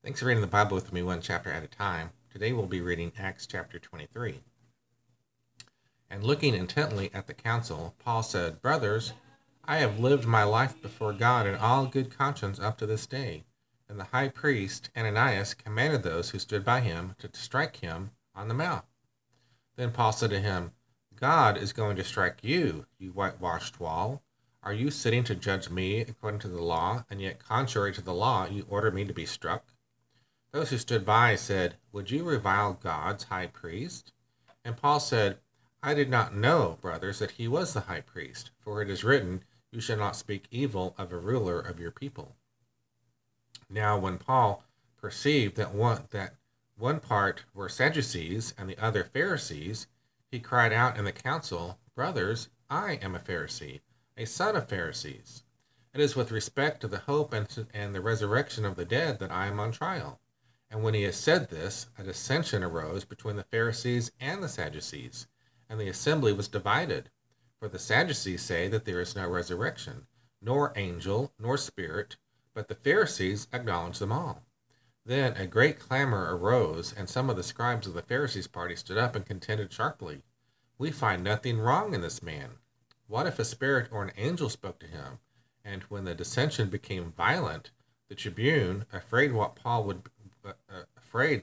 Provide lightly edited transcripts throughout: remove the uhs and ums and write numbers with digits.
Thanks for reading the Bible with me one chapter at a time. Today we'll be reading Acts chapter 23. And looking intently at the council, Paul said, "Brothers, I have lived my life before God in all good conscience up to this day." And the high priest, Ananias, commanded those who stood by him to strike him on the mouth. Then Paul said to him, "God is going to strike you, you whitewashed wall. Are you sitting to judge me according to the law, and yet contrary to the law you order me to be struck?" Those who stood by said, "Would you revile God's high priest?" And Paul said, "I did not know, brothers, that he was the high priest, for it is written, 'You shall not speak evil of a ruler of your people.'" Now when Paul perceived that one part were Sadducees and the other Pharisees, he cried out in the council, "Brothers, I am a Pharisee, a son of Pharisees. It is with respect to the hope and the resurrection of the dead that I am on trial." And when he had said this, a dissension arose between the Pharisees and the Sadducees, and the assembly was divided. For the Sadducees say that there is no resurrection, nor angel, nor spirit, but the Pharisees acknowledge them all. Then a great clamor arose, and some of the scribes of the Pharisees' party stood up and contended sharply. "We find nothing wrong in this man. What if a spirit or an angel spoke to him?" And when the dissension became violent, the tribune, afraid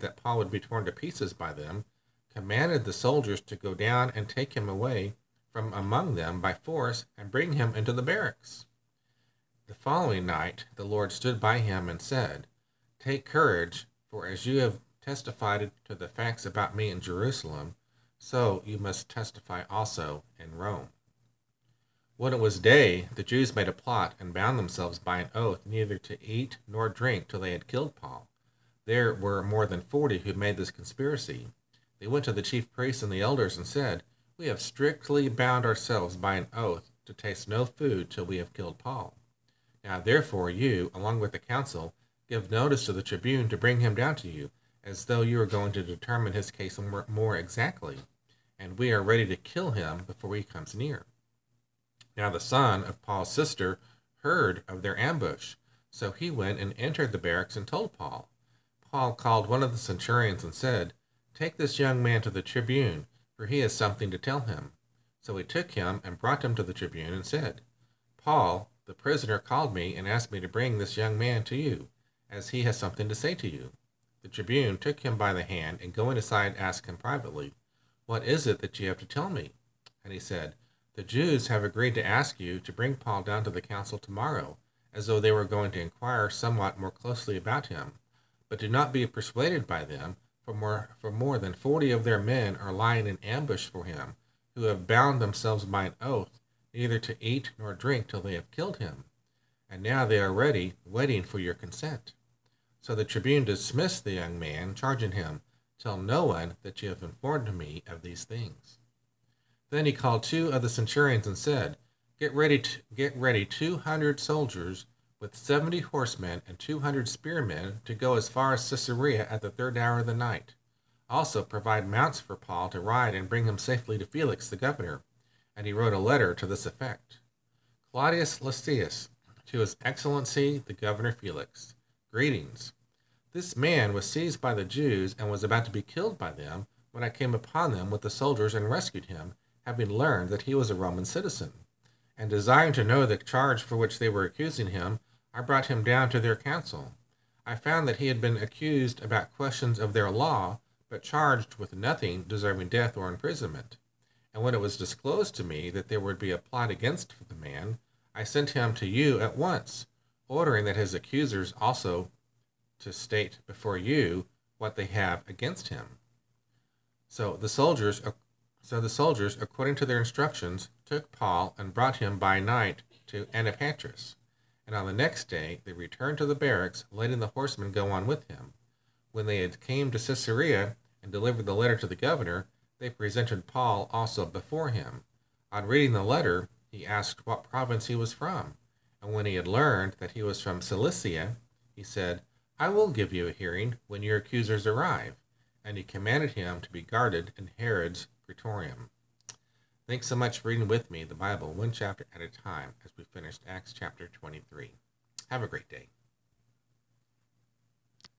that Paul would be torn to pieces by them, commanded the soldiers to go down and take him away from among them by force and bring him into the barracks. The following night the Lord stood by him and said, "Take courage, for as you have testified to the facts about me in Jerusalem, so you must testify also in Rome." When it was day, the Jews made a plot and bound themselves by an oath neither to eat nor drink till they had killed Paul. There were more than 40 who made this conspiracy. They went to the chief priests and the elders and said, "We have strictly bound ourselves by an oath to taste no food till we have killed Paul. Now therefore you, along with the council, give notice to the tribune to bring him down to you, as though you are going to determine his case more exactly, and we are ready to kill him before he comes near." Now the son of Paul's sister heard of their ambush, so he went and entered the barracks and told Paul. Paul called one of the centurions and said, "Take this young man to the tribune, for he has something to tell him." So he took him and brought him to the tribune and said, "Paul, the prisoner, called me and asked me to bring this young man to you, as he has something to say to you." The tribune took him by the hand and going aside asked him privately, "What is it that you have to tell me?" And he said, "The Jews have agreed to ask you to bring Paul down to the council tomorrow, as though they were going to inquire somewhat more closely about him. But do not be persuaded by them, for more than 40 of their men are lying in ambush for him, who have bound themselves by an oath neither to eat nor drink till they have killed him. And now they are ready, waiting for your consent." So the tribune dismissed the young man, charging him, "Tell no one that you have informed me of these things." Then he called 2 of the centurions and said, Get ready 200 soldiers with 70 horsemen and 200 spearmen to go as far as Caesarea at the 3rd hour of the night. Also provide mounts for Paul to ride and bring him safely to Felix the governor." And he wrote a letter to this effect: "Claudius Lysias, to his excellency the governor Felix, greetings. This man was seized by the Jews and was about to be killed by them when I came upon them with the soldiers and rescued him, having learned that he was a Roman citizen. And desiring to know the charge for which they were accusing him, I brought him down to their council. I found that he had been accused about questions of their law, but charged with nothing deserving death or imprisonment. And when it was disclosed to me that there would be a plot against the man, I sent him to you at once, ordering that his accusers also to state before you what they have against him." So the soldiers, according to their instructions, took Paul and brought him by night to Antipatris. And on the next day they returned to the barracks, letting the horsemen go on with him. When they had came to Caesarea and delivered the letter to the governor, they presented Paul also before him. On reading the letter, he asked what province he was from. And when he had learned that he was from Cilicia, he said, "I will give you a hearing when your accusers arrive." And he commanded him to be guarded in Herod's praetorium. Thanks so much for reading with me the Bible one chapter at a time as we finished Acts chapter 23. Have a great day.